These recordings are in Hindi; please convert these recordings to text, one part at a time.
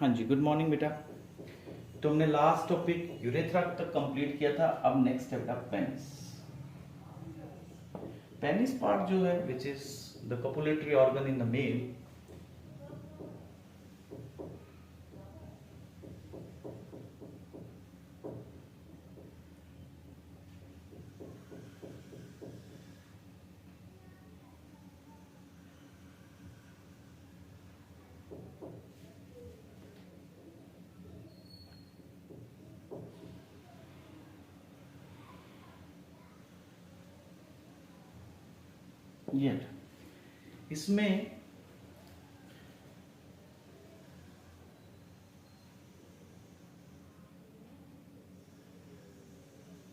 हाँ जी, गुड मॉर्निंग बेटा। तो हमने लास्ट टॉपिक यूरेथ्रा तक कंप्लीट किया था। अब नेक्स्ट है बेटा पेनिस। पेनिस पार्ट जो है which is the copulatory organ in the male. ये इसमें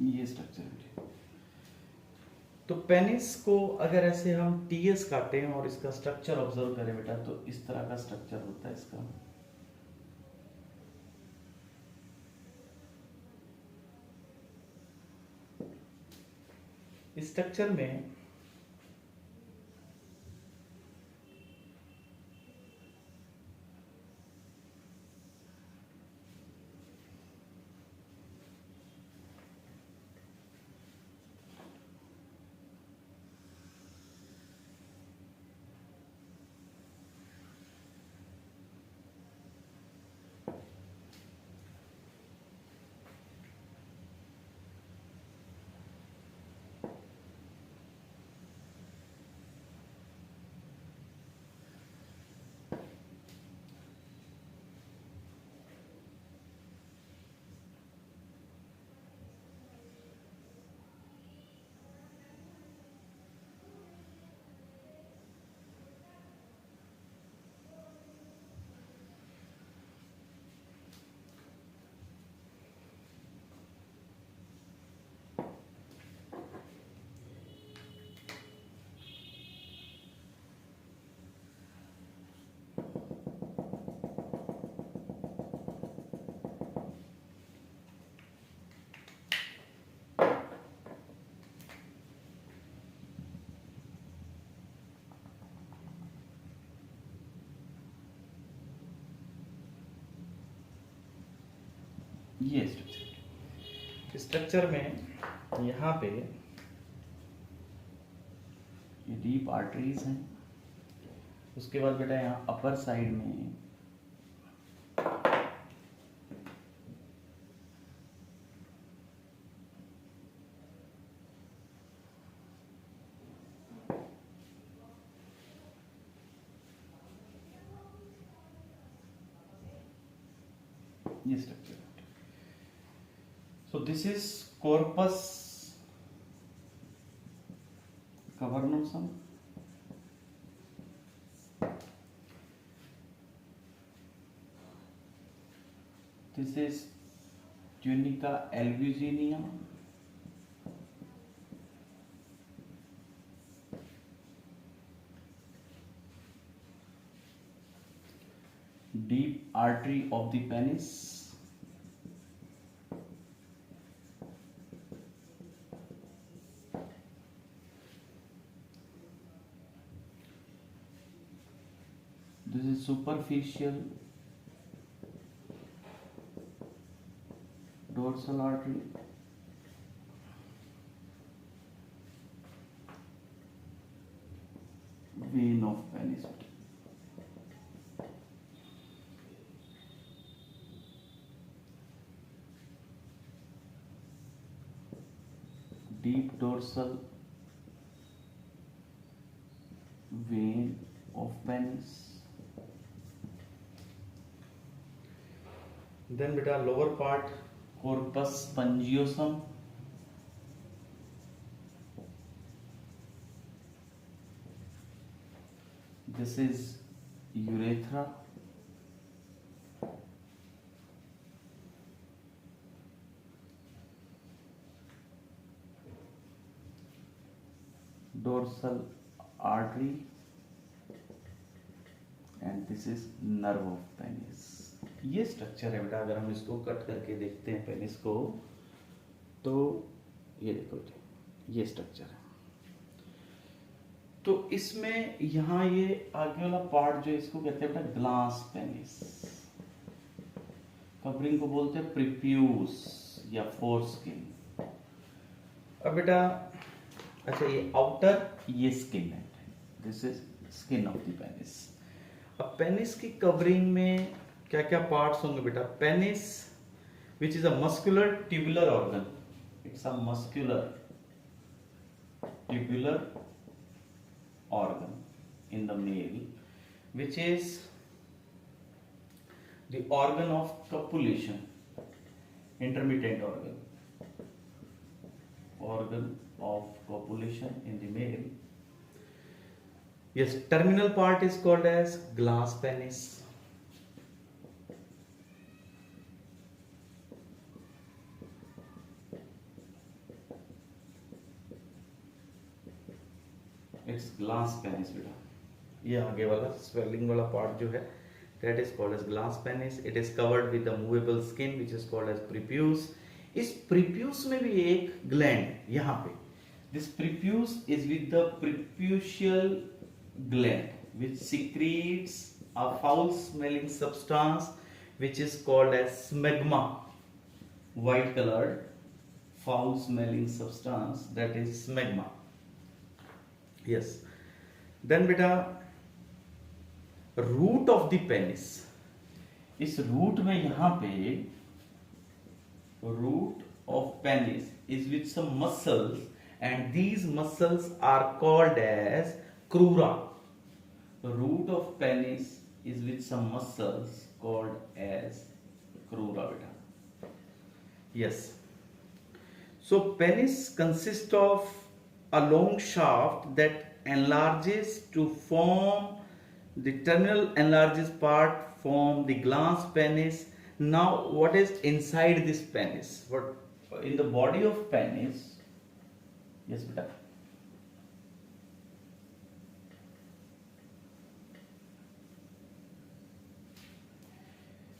ये स्ट्रक्चर है। तो पेनिस को अगर ऐसे हम टीएस काटें और इसका स्ट्रक्चर ऑब्जर्व करें बेटा, तो इस तरह का स्ट्रक्चर होता है इसका। इस स्ट्रक्चर में ये स्ट्रक्चर में यहाँ पे ये डीप आर्टरीज हैं। उसके बाद बेटा यहाँ अपर साइड में ये structure. So this is corpus cavernosum. This is tunica albuginea. Deep artery of the penis. This is superficial dorsal artery. Vein of penis. Deep dorsal vein of penis. Then beta lower part corpus spongiosum. This is urethra. Dorsal artery, and this is nerve of penis. ये स्ट्रक्चर है बेटा। अगर हम इसको कट करके देखते हैं पेनिस को, तो ये देखो ये स्ट्रक्चर है। तो इसमें यहाँ ये आगे वाला पार्ट जो इसको कहते हैं बेटा ग्लास पेनिस। कवरिंग को बोलते हैं प्रीप्यूस या फोर स्किन। अब बेटा अच्छा ये आउटर ये स्किन है, this is skin of the penis. अब पेनिस की कवरिंग में क्या क्या पार्ट्स होंगे बेटा? Penis which is a muscular tubular organ, it's a muscular tubular organ in the male, which is the organ of copulation, intermittent organ of copulation in the male. Yes, terminal part is called as glass penis. It's glass penis बेटा, ये आगे वाला स्वेलिंग वाला पार्ट जो है that is called as glass penis. It is covered with a movable skin which is called as prepuce. इस prepuce में भी एक gland यहाँ पे, this prepuce is with the prepucial gland which secretes a foul smelling substance which is called as smegma, white colored foul smelling substance, that is smegma. Yes, then बेटा रूट ऑफ द पेनिस, इस रूट में यहां पे root of penis is with some muscles and these muscles are called as crura. Root of penis is with some muscles called as crura बेटा। Yes, so penis consist of a long shaft that enlarges to form the terminal enlarges part form the glans penis. Now what is inside this penis? What in the body of penis? Yes beta,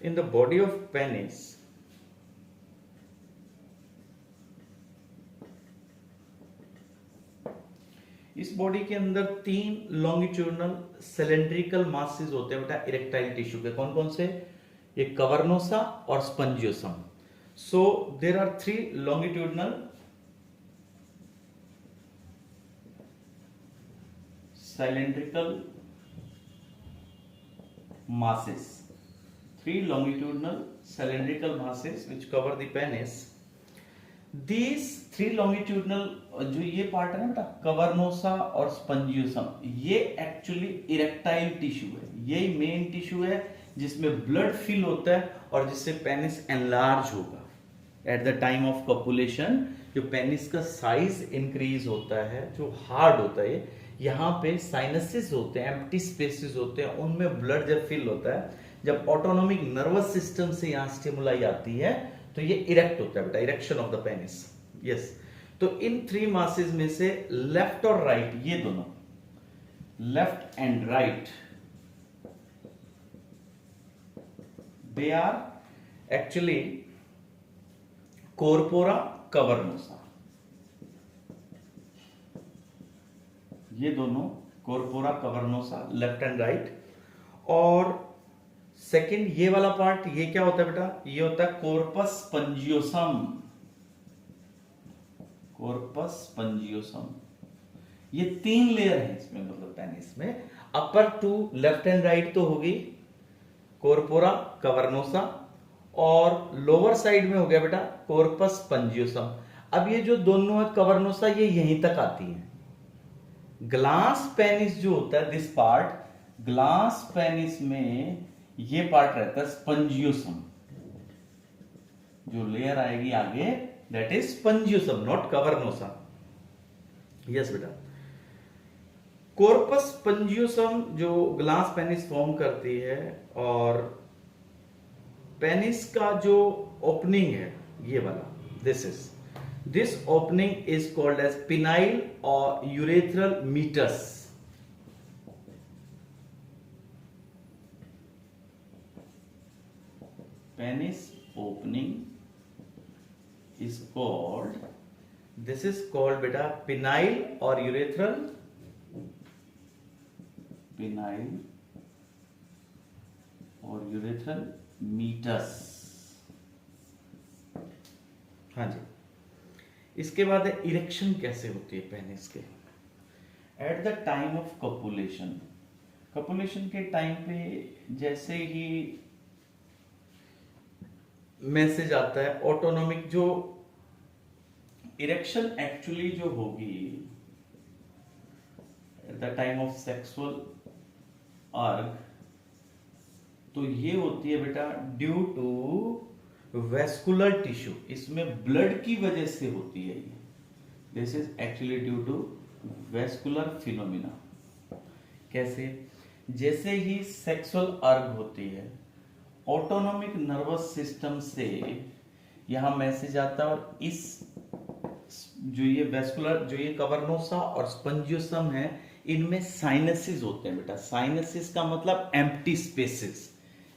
in the body of penis इस बॉडी के अंदर 3 लॉन्गिट्यूडनल सिलेंड्रिकल मासेस होते हैं बेटा इरेक्टाइल टिश्यू के। कौन कौन से? ये कवर्नोसा और spongiosum. So there are 3 longitudinal cylindrical masses, 3 longitudinal cylindrical masses which cover the penis. These 3 longitudinal जो ये पार्ट है ना बेटा कवर्नोसा और स्पंजियोसम, ये एक्चुअली इरेक्टाइल टिश्यू है, यही मेन टिश्यू है जिसमें ब्लड फिल होता है और जिससे पेनिस एनलार्ज होगा eight the time of copulation. जो पेनिस का साइज इंक्रीज होता है, जो हार्ड होता है, यहाँ पे साइनसेस होते हैं, एम्प्टी स्पेसेस होते हैं, उनमें ब्लड जब फिल होता है, जब ऑटोनॉमिक नर्वस सिस्टम से यहाँ स्टिमुलाई आती है तो ये इरेक्ट होता है बेटा, erection of the penis. Yes, तो इन 3 मासेस में से लेफ्ट और राइट, ये दोनों left and right, they are actually corpora cavernosa. ये दोनों corpora cavernosa, left and right. और सेकंड ये वाला पार्ट, ये क्या होता है बेटा? ये होता है कॉर्पस स्पंजियोसम। कॉर्पस स्पंजियोसम, ये 3 लेयर है इसमें, मतलब पेनिस में। अपर 2 लेफ्ट एंड राइट तो होगी कॉर्पोरा कवर्नोसा, और लोअर साइड में हो गया बेटा कॉर्पस स्पंजियोसम। अब ये जो दोनों है कवर्नोसा, ये यहीं तक आती है। ग्लास पेनिस जो होता है, दिस पार्ट, ग्लास पेनिस में ये पार्ट रहता है स्पंजियोसम, जो लेयर आएगी आगे that is spongiosum, not cavernosa. Yes बेटा, कॉर्पस स्पंजियोसम जो ग्लास पेनिस फॉर्म करती है, और पेनिस का जो ओपनिंग है ये वाला, this opening is called as penile और urethral meatus. Penis opening is called, this is called beta penile or urethral, penile or urethral meatus। हाँ जी। इसके बाद है इरेक्शन कैसे होती है पेनिस के। Eight the time of copulation, copulation के टाइम पे जैसे ही मैसेज आता है ऑटोनॉमिक, जो इरेक्शन एक्चुअली जो होगी at the time of sexual urge, तो ये होती है बेटा ड्यू टू वेस्कुलर टिश्यू, इसमें ब्लड की वजह से होती है ये। This is actually due to vascular phenomena. कैसे? जैसे ही सेक्सुअल अर्ग होती है ऑटोनॉमिक नर्वस सिस्टम से यहां मैसेज आता है, और इस जो ये वेस्कुलर, जो ये कवर्नोसा और स्पंजियोसम है, इनमें साइनसेस होते हैं बेटा। साइनसेस का मतलब एम्प्टी स्पेसेस।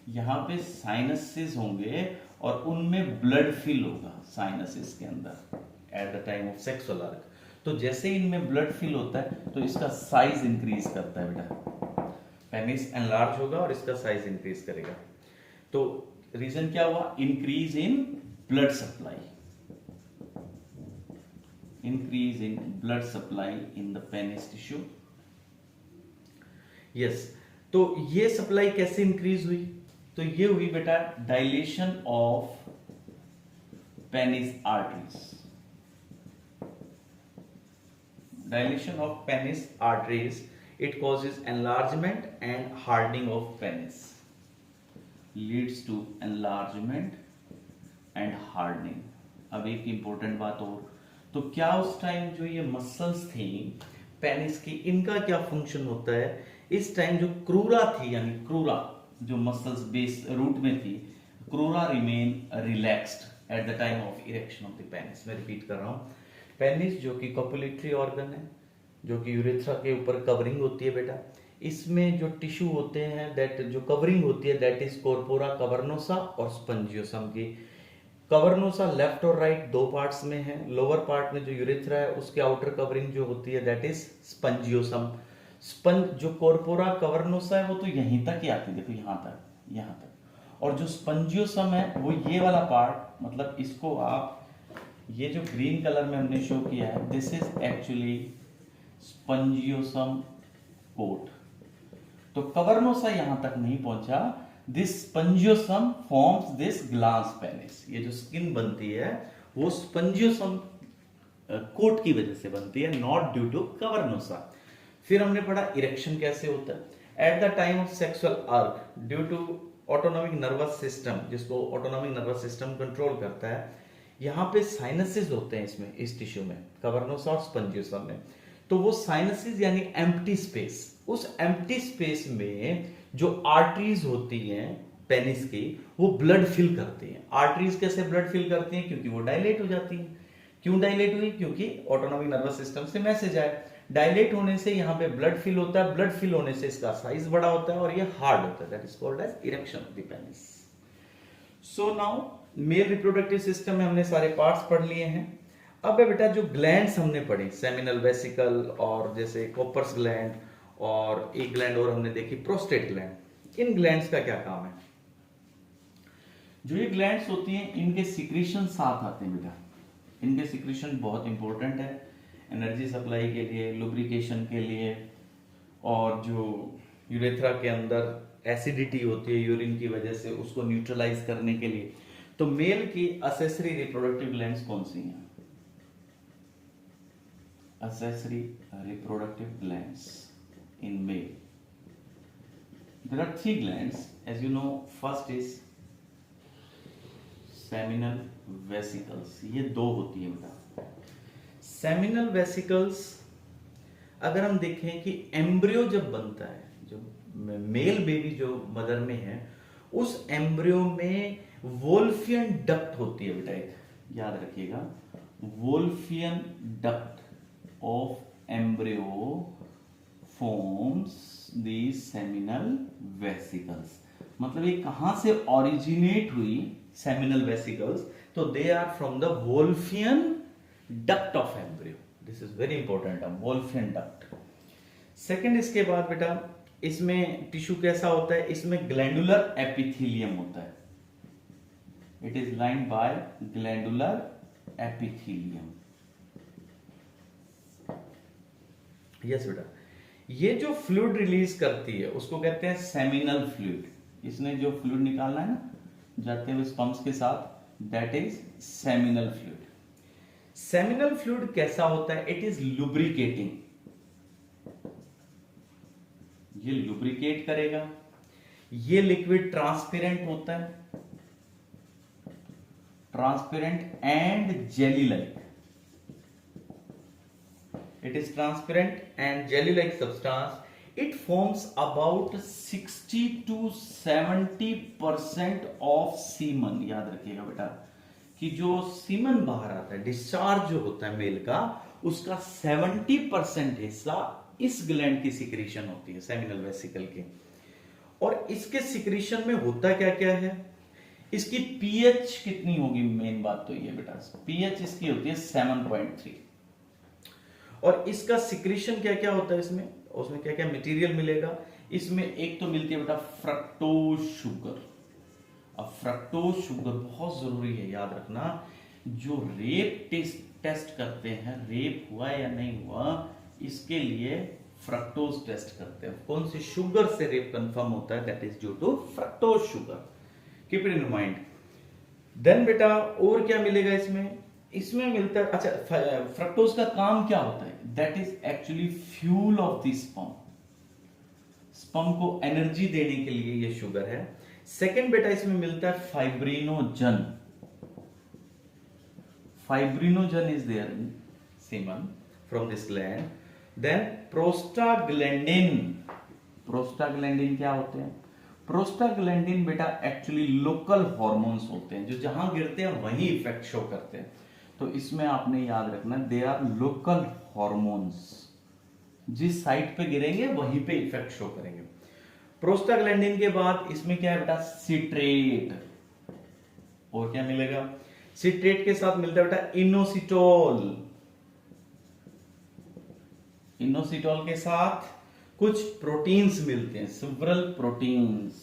यहाँ पे साइनसेस होंगे और उनमें ब्लड फिल होगा साइनसेस के अंदर eight the time of sexual urge. तो जैसे इनमें ब्लड फिल होता है तो इसका साइज इंक्रीज करता है बेटा, पेनिस एनलार्ज होगा और इसका साइज इंक्रीज करेगा। तो रीजन क्या हुआ? Increase in blood supply, increase in blood supply in the penis tissue. Yes, तो ये सप्लाई कैसे इंक्रीज हुई? तो ये हुई बेटा dilation of penis arteries, dilation of penis arteries. It causes enlargement and hardening of penis, leads to enlargement and hardening. अब एक इंपॉर्टेंट बात और, तो क्या उस टाइम जो ये मसल्स थी पेनिस की, इनका क्या फंक्शन होता है? इस टाइम जो क्रूरा थी, यानी क्रूरा जो मसल्स बेस रूट में थी, crura remain relaxed at the time of erection of the penis. मैं रिपीट कर रहा हूं, पेनिस जो कि कॉपुलेटरी ऑर्गन है, जो कि यूरेथ्रा के ऊपर कवरिंग होती है बेटा, इसमें जो टिश्यू होते हैं, दैट जो कवरिंग होती है, दैट इज कॉर्पोरा कवर्नोसा और स्पंजियोसम की। कवर्नोसा लेफ्ट और राइट दो पार्ट्स में है। लोअर पार्ट में जो यूरेथ्रा है उसके आउटर कवरिंग जो होती है दैट इज स्पंजियोसम। जो कॉर्पोरा कवर्नोसा है वो तो यहीं तक ही आती है, देखो यहां तक, यहां तक। और जो स्पंजियोसम है वो ये वाला पार्ट, मतलब इसको आप, ये जो ग्रीन कलर में हमने शो किया है, this is actually spongiosum coat. तो कवर्नोसा यहां तक नहीं पहुंचा, this spongiosum forms this glans penis. ये जो स्किन बनती है वो स्पंजियोसम कोट की वजह से बनती है, नॉट ड्यू टू कवर्नोसा। फिर हमने पढ़ा इरेक्शन कैसे होता है at the time of sexual urge, due to autonomic nervous system, जिसको ऑटोनॉमिक नर्वस सिस्टम कंट्रोल करता है। यहाँ पे साइनसेस होते हैं इसमें, इस टिश्यू में, कवर्नोसा और स्पंजियोसम में। तो वो साइनसेस यानी एम्प्टी स्पेस, उस एम्प्टी स्पेस में जो आर्टरीज होती हैं पेनिस की, वो ब्लड फिल करती हैं। आर्टरीज कैसे ब्लड फिल करती हैं? क्योंकि वो डायलेट हो जाती हैं। क्यों डायलेट हुई? क्योंकि ऑटोनॉमिक नर्वस सिस्टम से मैसेज आए। डायलेट होने से यहाँ पे ब्लड फिल होता है, ब्लड फिल होने से इसका साइज बड़ा होता है और ये हार्ड होता है, that is called as erection of the penis. So now male reproductive system में हमने सारे पार्ट्स पढ़ लिए हैं। अब है बेटा जो ग्लैंड्स हमने पढ़ी, सेमिनल वेसिकल और जैसे कोपर्स ग्लैंड, और एक ग्लैंड और हमने देखी प्रोस्टेट ग्लैंड। इन ग्लैंड्स का क्या काम है? जो ये ग्लैंड्स होती हैं इनके सिक्रीशन साथ आते हैं बेटा। इनके सिक्रीशन बहुत इंपॉर्टेंट है एनर्जी सप्लाई के लिए, लुब्रिकेशन के लिए, और जो यूरेथ्रा के अंदर एसिडिटी होती है यूरिन की वजह से, उसको न्यूट्रलाइज करने के लिए। तो मेल की असेसरी रिप्रोडक्टिव ग्लैंड्स कौन सी हैं? accessory reproductive glands in male. There are three glands, as you know. First is seminal vesicles. ये दो होती है बेटा। seminal vesicles अगर हम देखें कि एम्ब्रियो जब बनता है, जो मेल बेबी जो मदर में है, उस एम्ब्रियो में वोल्फियन डक्ट होती है बेटा, एक याद रखिएगा, Wolffian duct of embryo forms these seminal vesicles। मतलब ये कहां से ओरिजिनेट हुई seminal vesicles? तो they are from the Wolffian duct of embryo। this is very important, Wolffian duct। Second, इसके बाद बेटा इसमें टिश्यू कैसा होता है? इसमें ग्लैंडुलर एपिथेलियम होता है। It is lined by glandular epithelium. Yes बेटा, ये जो फ्लूइड रिलीज करती है उसको कहते हैं सेमिनल फ्लूइड। इसने जो फ्लूइड निकालना है ना जाते हुए स्पम्स के साथ, that is seminal fluid. Seminal fluid कैसा होता है? इट इज लुब्रिकेटिंग, ये लुब्रिकेट करेगा। ये लिक्विड ट्रांसपेरेंट होता है, transparent and jelly like. It is transparent and jelly-like substance. It forms about 60 to 70% of semen. याद रखिएगा बेटा कि जो सीमन बाहर आता है, डिस्चार्ज जो होता है मेल का, उसका 70% हिस्सा इस ग्लैंड की सिक्रीशन होती है, सेमिनल वेसिकल के। और इसके सिक्रीशन में होता क्या क्या है? इसकी पीएच कितनी होगी? मेन बात तो ये बेटा, पीएच इसकी होती है 7.3। और इसका सिक्रीशन क्या क्या होता है इसमें, उसमें क्या क्या मटेरियल मिलेगा? इसमें एक तो मिलती है बेटा फ्रक्टोज शुगर। अब फ्रक्टोज शुगर बहुत जरूरी है, याद रखना। जो रेप टेस्ट करते हैं, रेप हुआ या नहीं हुआ, इसके लिए फ्रक्टोज टेस्ट करते हैं। कौन सी शुगर से रेप कंफर्म होता है? That is due to fructose sugar. Keep it in mind. Then बेटा और क्या मिलेगा इसमें? इसमें मिलता है, अच्छा, फ्रक्टोज का काम क्या होता है? That is actually fuel of the sperm. Sperm को एनर्जी देने के लिए ये शुगर है। सेकंड बेटा इसमें मिलता है fibrinogen. Fibrinogen is there in semen from this gland. Then prostaglandin. Prostaglandin क्या होते हैं? प्रोस्टाग्लैंडिन बेटा एक्चुअली लोकल हॉर्मोन्स होते हैं, जो जहां गिरते हैं वहीं इफेक्ट शो करते हैं। तो इसमें आपने याद रखना, दे आर लोकल हॉर्मोन्स, जिस साइट पे गिरेंगे वहीं पे इफेक्ट शो करेंगे। प्रोस्टाग्लैंडिन के बाद इसमें क्या है बेटा? सिट्रेट। और क्या मिलेगा? सिट्रेट के साथ मिलता है बेटा इनोसिटोल। इनोसिटोल के साथ कुछ प्रोटीन्स मिलते हैं, several proteins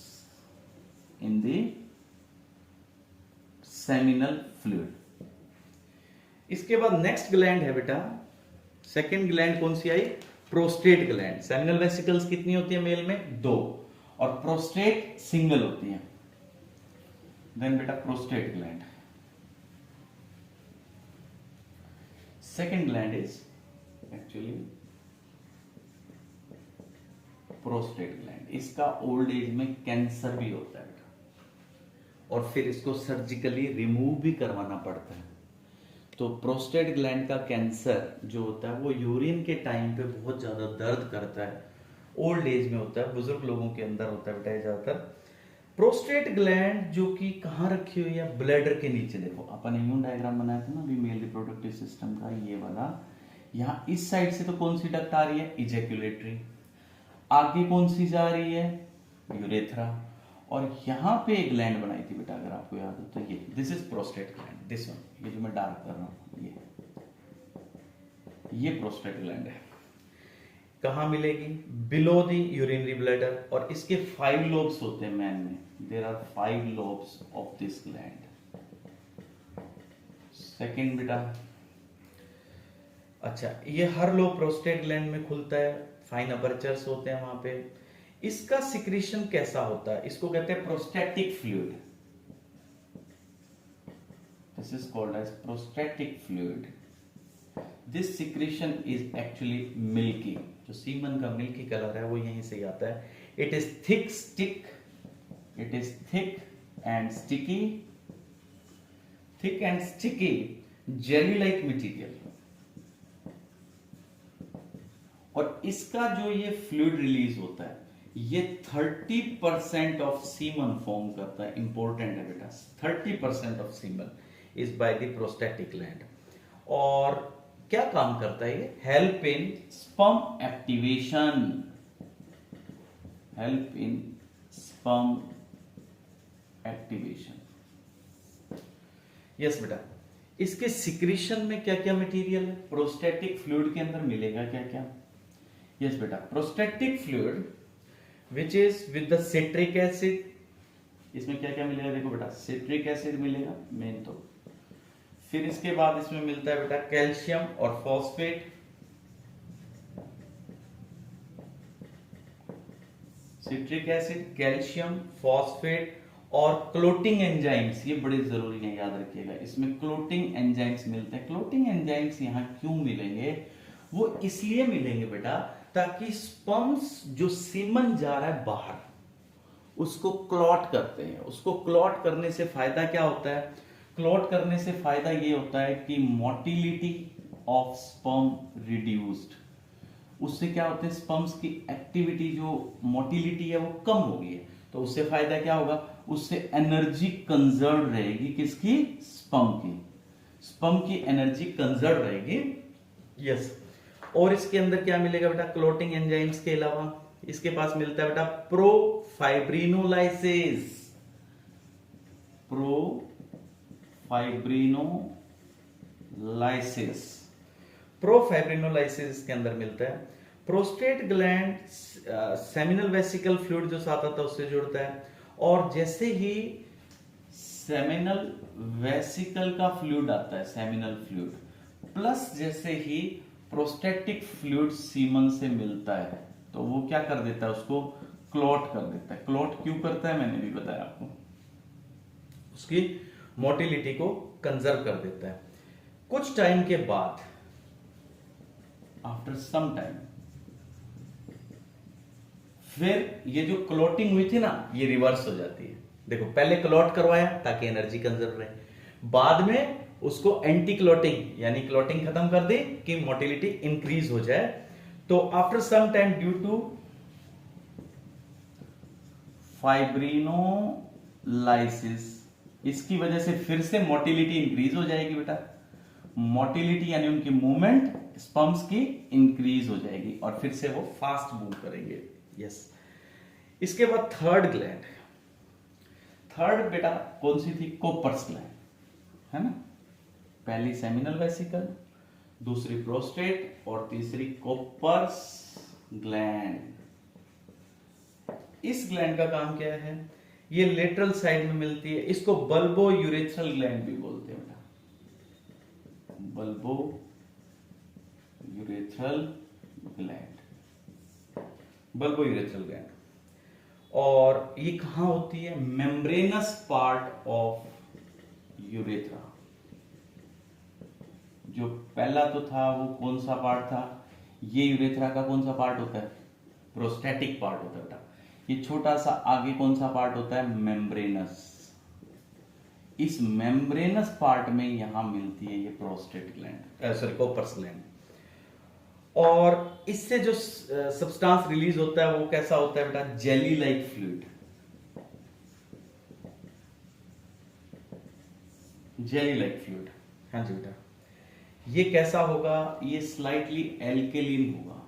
in the seminal fluid. इसके बाद नेक्स्ट ग्लैंड है बेटा, सेकंड ग्लैंड कौन सी आई? Prostate gland. सेमिनल वेसिकल्स कितनी होती है मेल में? 2, और प्रोस्टेट सिंगल होती है। देन बेटा prostate gland. Second gland is actually prostate gland. इसका ओल्ड एज में कैंसर भी होता है बेटा, और फिर इसको सर्जिकली रिमूव भी करवाना पड़ता है। तो प्रोस्टेट ग्लैंड का कैंसर जो होता है वो यूरिन के टाइम पे बहुत ज्यादा दर्द करता है, ओल्ड एज में होता है, बुजुर्ग लोगों के अंदर होता है बेटा ज्यादातर। प्रोस्टेट ग्लैंड जो कि कहाँ रखी हुई है? ब्लैडर के नीचे। देखो अपन इम्यून डायग्राम बनाया था ना अभी मेल रिप्रोडक्टिव सिस्टम का, ये वाला। यहाँ इस साइड से तो कौन सी डक्ट आ रही है? इजैक्यूलेटरी। आगे कौन सी जा रही है? यूरेथ्रा। और यहां पे एक ग्लैंड बनाई थी बेटा, अगर आपको याद हो तो, ये this is prostate gland, this one, ये जो मैं डार्क कर रहा हूं, ये प्रोस्टेट ग्लैंड है। कहां मिलेगी? Below the urinary bladder. और इसके 5 लोब्स होते हैं मैन में, there are 5 lobes of this gland. Second बेटा, अच्छा, ये हर लोब प्रोस्टेट ग्लैंड में खुलता है, फाइन अपर्चर्स होते हैं वहां पे। इसका सिक्रीशन कैसा होता है? इसको कहते हैं prostatic fluid. This is called as prostatic fluid. This secretion is actually milky. जो सीमन का मिल्की कलर है वो यहीं से आता है। It is thick stick, it is thick and sticky, thick and sticky jelly like material. और इसका जो ये फ्लूइड रिलीज होता है, ये 30% ऑफ सीमन फॉर्म करता है। इंपॉर्टेंट है बेटा, 30% of semen is by the prostatic gland. और क्या काम करता है ये? Help in sperm activation, help in sperm activation. Yes बेटा, इसके सिक्रीशन में क्या क्या मटेरियल है? प्रोस्टैटिक फ्लूइड के अंदर मिलेगा क्या क्या? यस बेटा, prostatic fluid which is with the citric acid. इसमें क्या क्या मिलेगा? देखो बेटा, सिट्रिक एसिड मिलेगा मेन तो, फिर इसके बाद इसमें मिलता है बेटा कैल्शियम और phosphate, citric acid, calcium, phosphate और क्लोटिंग एंजाइम्स, ये बड़े जरूरी हैं, याद रखिएगा। इसमें क्लोटिंग एंजाइम्स मिलते हैं। क्लोटिंग एंजाइम्स यहाँ क्यों मिलेंगे? वो इसलिए मिलेंगे बेटा ताकि स्पर्म्स जो सीमन जा रहा है बाहर उसको क्लॉट करते हैं। उसको क्लॉट करने से फायदा क्या होता है? क्लॉट करने से फायदा ये होता है कि मोटिलिटी ऑफ स्पर्म रिड्यूस्ड। उससे क्या होता है? स्पर्म्स की एक्टिविटी, जो मोटिलिटी है वो कम होगी है, तो उससे फायदा क्या होगा? उससे एनर्जी कंजर्व रहेगी। किसकी? स्पर्म की। स्पर्म की एनर्जी कंजर्व रहेगी। यस। और इसके अंदर क्या मिलेगा बेटा? क्लोटिंग एंजाइम्स के अलावा इसके पास मिलता है बेटा प्रोफाइब्रिनोलाइसिस। प्रोफाइब्रिनोलाइसिस, प्रोफाइब्रिनोलाइसिस के अंदर मिलता है। Prostate gland seminal vesicle fluid जो साथ आता है उससे जुड़ता है, और जैसे ही सेमिनल वेसिकल का फ्लूइड आता है, सेमिनल फ्लूइड, प्लस जैसे ही प्रोस्टेटिक फ्लूइड सीमन से मिलता है तो वो क्या कर देता है? उसको क्लॉट कर देता है। क्लॉट क्यों करता है मैंने भी बताया आपको, उसकी मोटिलिटी को कंजर्व कर देता है। कुछ टाइम के बाद, आफ्टर सम टाइम, फिर ये जो क्लॉटिंग हुई थी ना, ये रिवर्स हो जाती है। देखो, पहले क्लॉट करवाया ताकि एनर्जी कंजर्व रहे, बाद में उसको एंटी क्लॉटिंग यानी क्लॉटिंग खत्म कर दी कि मोटिलिटी इंक्रीज हो जाए। तो after some time due to fibrinolysis, इसकी वजह से फिर से मोटिलिटी इंक्रीज हो जाएगी बेटा। मोटिलिटी यानी उनकी मूवमेंट स्पर्म्स की इंक्रीज हो जाएगी और फिर से वो फास्ट मूव करेंगे। यस। इसके बाद थर्ड ग्लैंड, थर्ड बेटा कौन सी थी? कोपर्स ग्लैंड, है ना। पहली सेमिनल वेसिकल, दूसरी प्रोस्टेट और तीसरी कोपर्स ग्लैंड। इस ग्लैंड का काम क्या है? ये लेटरल साइड में मिलती है। इसको बल्बो यूरेथ्रल ग्लैंड भी बोलते हैं बेटा, bulbo urethral gland, bulbo urethral gland. और ये कहां होती है? Membranes part of urethra. जो पहला तो था वो कौन सा पार्ट था? ये यूरेथ्रा का कौन सा पार्ट होता है? प्रोस्टेटिक पार्ट होता है बेटा। ये छोटा सा आगे कौन सा पार्ट होता है? मेम्ब्रेनस। इस मेम्ब्रेनस पार्ट में यहां मिलती है ये प्रोस्टेट ग्लैंड, सॉरी कोपर्स ग्लैंड। और इससे जो सब्सटेंस रिलीज होता है वो कैसा होता है बेटा? Jelly like fluid, jelly like fluid. हाँ जी बेटा। ये कैसा होगा? ये स्लाइटली एल्केलिन होगा।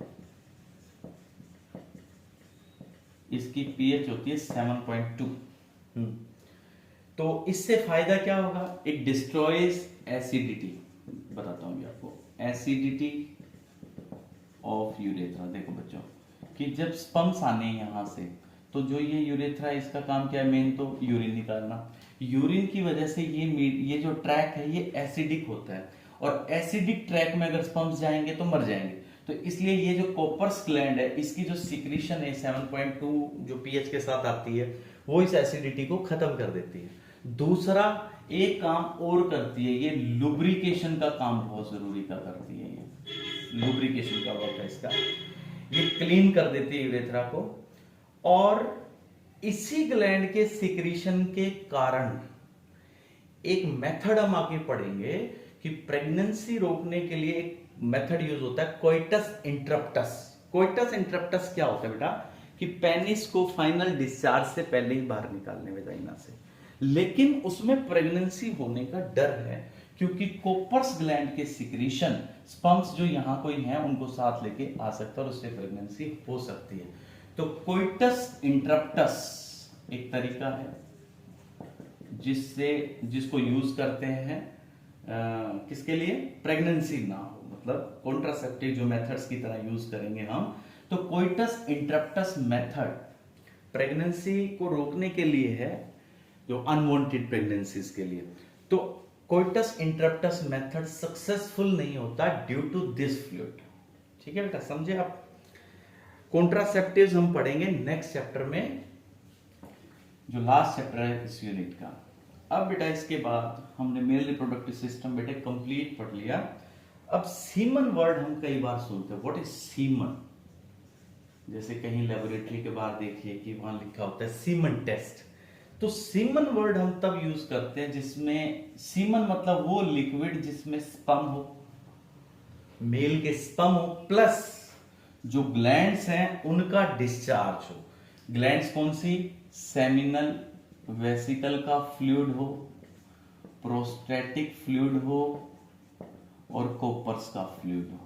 इसकी पीएच होती है 7.2। तो इससे फायदा क्या होगा? It destroys acidity. बताता हूं आपको, एसिडिटी ऑफ यूरेथ्रा। देखो बच्चों कि जब स्पर्म्स आने यहां से, तो जो ये यूरेथ्रा, इसका काम क्या है? मेन तो यूरिन निकालना। यूरिन की वजह से ये जो ट्रैक है ये एसिडिक होता है, और एसिडिक ट्रैक में अगर स्पर्म्स जाएंगे तो मर जाएंगे। तो इसलिए ये जो कोपर्स ग्लैंड है, इसकी जो सिक्रीशन है 7.2 जो पीएच के साथ आती है, वो इस एसिडिटी को खत्म कर देती है। दूसरा एक काम और करती है, ये लुब्रिकेशन का काम बहुत जरूरी का करती है। ये लुब्रिकेशन का वर्क है इसका। ये क्लीन कर देती है यूरेथ्रा को। और इसी ग्लैंड के सिक्रीशन के कारण एक मेथड हम आगे पढ़ेंगे कि प्रेगनेंसी रोकने के लिए एक मेथड यूज होता है, कोइटस इंटरप्टस। कोइटस इंटरप्टस क्या होता है बेटा? कि पेनिस को फाइनल डिस्चार्ज से पहले ही बाहर निकालने वेजाइना से, लेकिन उसमें प्रेगनेंसी होने का डर है क्योंकि कोपर्स ग्लैंड के सिक्रीशन स्पर्म्स जो यहां कोई है उनको साथ लेके आ सकता है और उससे प्रेगनेंसी हो सकती है। तो कोइटस इंटरप्टस एक तरीका है जिसको यूज करते हैं किसके लिए? प्रेगनेंसी ना हो, मतलब कॉन्ट्रासेप्टिव जो मेथड्स की तरह यूज करेंगे हम। तो कोइटस इंटरप्टस मेथड प्रेगनेंसी को रोकने के लिए है, जो अनवांटेड प्रेगनेंसीज के लिए। तो कोइटस इंटरप्टस मेथड सक्सेसफुल नहीं होता ड्यू टू दिस फ्लूइड। ठीक है बेटा, समझे आप। कॉन्ट्रासेप्टिव्स हम पढ़ेंगे नेक्स्ट चैप्टर में, जो लास्ट चैप्टर है इस यूनिट का। अब बेटा इसके बाद हमने मेल रिप्रोडक्टिव सिस्टम बेटे कंप्लीट पढ़ लिया। अब सीमन वर्ड हम कई बार सुनते हैं, व्हाट इज सीमन। जैसे कहीं लेबोरेटरी के बाहर देखिए कि वहां लिखा होता है सीमन टेस्ट। तो सीमन वर्ड हम तब यूज करते हैं जिसमें सीमन मतलब वो लिक्विड जिसमें स्पर्म हो, मेल के स्पर्म हो, प्लस जो ग्लैंड्स हैं उनका डिस्चार्ज हो। ग्लैंड्स कौन सी, सेमिनल वेसिकल का फ्लूइड हो, प्रोस्टेटिक फ्लूइड हो और कोपर्स का फ्लूइड हो।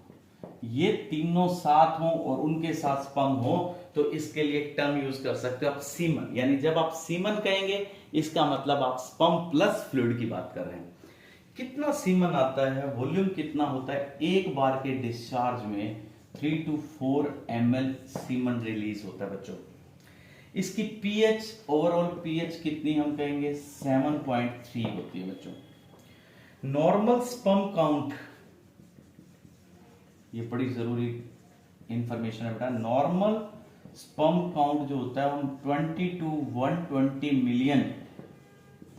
ये तीनों साथ हो और उनके साथ स्पर्म हो तो इसके लिए एक टर्म यूज कर सकते हो आप, सीमन। यानी जब आप सीमन कहेंगे इसका मतलब आप स्पर्म प्लस फ्लूइड की बात कर रहे हैं। कितना सीमन आता है, वॉल्यूम कितना होता है, एक बार के डिस्चार्ज में 3 to 4 ml सीमन रिलीज होता है बच्चों। इसकी पीएच, ओवरऑल पीएच कितनी हम कहेंगे 7.3 होती है बच्चों। नॉर्मल स्पर्म काउंट, ये बड़ी जरूरी इंफॉर्मेशन है बेटा। नॉर्मल स्पर्म काउंट जो होता है हम 20 to 120 मिलियन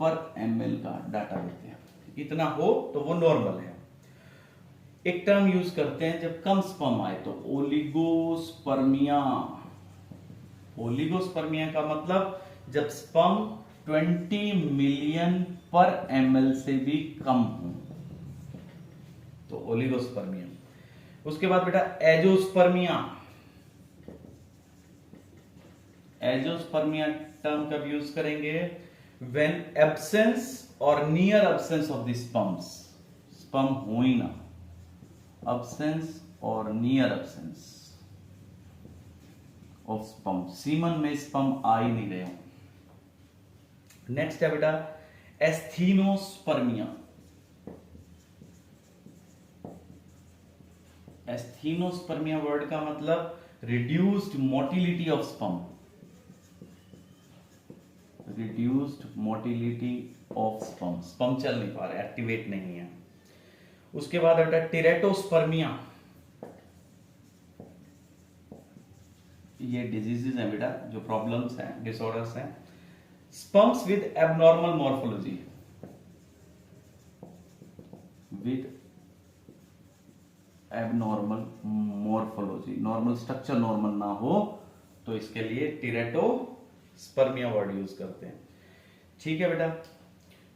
पर ml का डाटा देते हैं। इतना हो तो वो नॉर्मल है। एक टर्म यूज करते हैं जब कम स्पर्म आए तो ओलिगोस्पर्मिया। ओलिगोस्पर्मिया का मतलब जब स्पर्म 20 मिलियन पर ml से भी कम हो तो ओलिगोस्पर्मिया। उसके बाद बेटा एजोस्पर्मिया। एजोस्पर्मिया टर्म कब यूज करेंगे, व्हेन एब्सेंस और near absence of the sperms, sperm हो ही ना, एब्सेंस और near absence of sperm, semen में स्पर्म आ ही नहीं रहे हो। नेक्स्ट है बेटा एस्थीनोस्पर्मिया। एस्थीनोस्पर्मिया वर्ड का मतलब reduced motility of sperm, reduced motility of sperm, sperm चल नहीं पा रहा, एक्टिवेट नहीं है। उसके बाद बेटा टेरेटोस्पर्मिया। ये डिजीजेस हैं बेटा, जो प्रॉब्लम्स हैं, डिसऑर्डर्स हैं। Sperms with abnormal morphology, with abnormal morphology, normal structure normal ना हो तो इसके लिए टेरेटोस्पर्मिया वर्ड यूज करते हैं। ठीक है बेटा,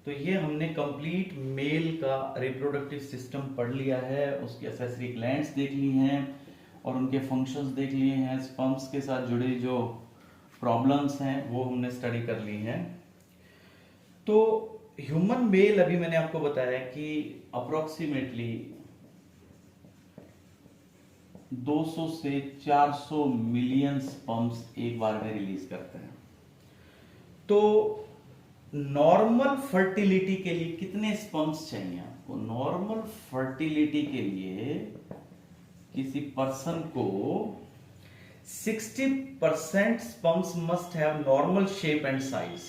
तो ये हमने कंप्लीट मेल का रिप्रोडक्टिव सिस्टम पढ़ लिया है, उसकी एक्सेसरी ग्लैंड्स देख ली हैं और उनके फंक्शंस देख लिए हैं। स्पर्म्स के साथ जुड़े जो प्रॉब्लम्स हैं वो हमने स्टडी कर ली हैं। तो ह्यूमन मेल अभी मैंने आपको बताया कि अप्रोक्सीमेटली 200 से 400 मिलियन स्पर्म्स एक बार में रिलीज करते हैं। तो नॉर्मल फर्टिलिटी के लिए कितने स्पर्म्स चाहिए आपको? नॉर्मल फर्टिलिटी के लिए किसी पर्सन को 60% sperms must have normal shape and size.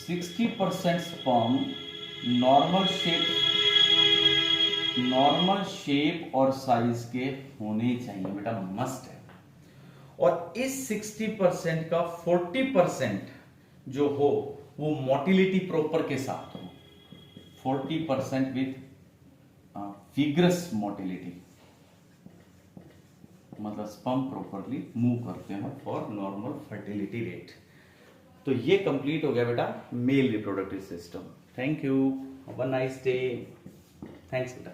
60% sperm normal shape और साइज के होने चाहिए बेटा, मस्ट है। और इस 60% का 40% जो हो वो मोटिलिटी प्रॉपर के साथ हो, 40% विथ फिगरस मोटिलिटी, मतलब स्पर्म प्रॉपरली मूव करते हैं फॉर नॉर्मल फर्टिलिटी रेट। तो ये कंप्लीट हो गया बेटा mail reproductive system. Thank you, have a nice day. Thanks बेटा।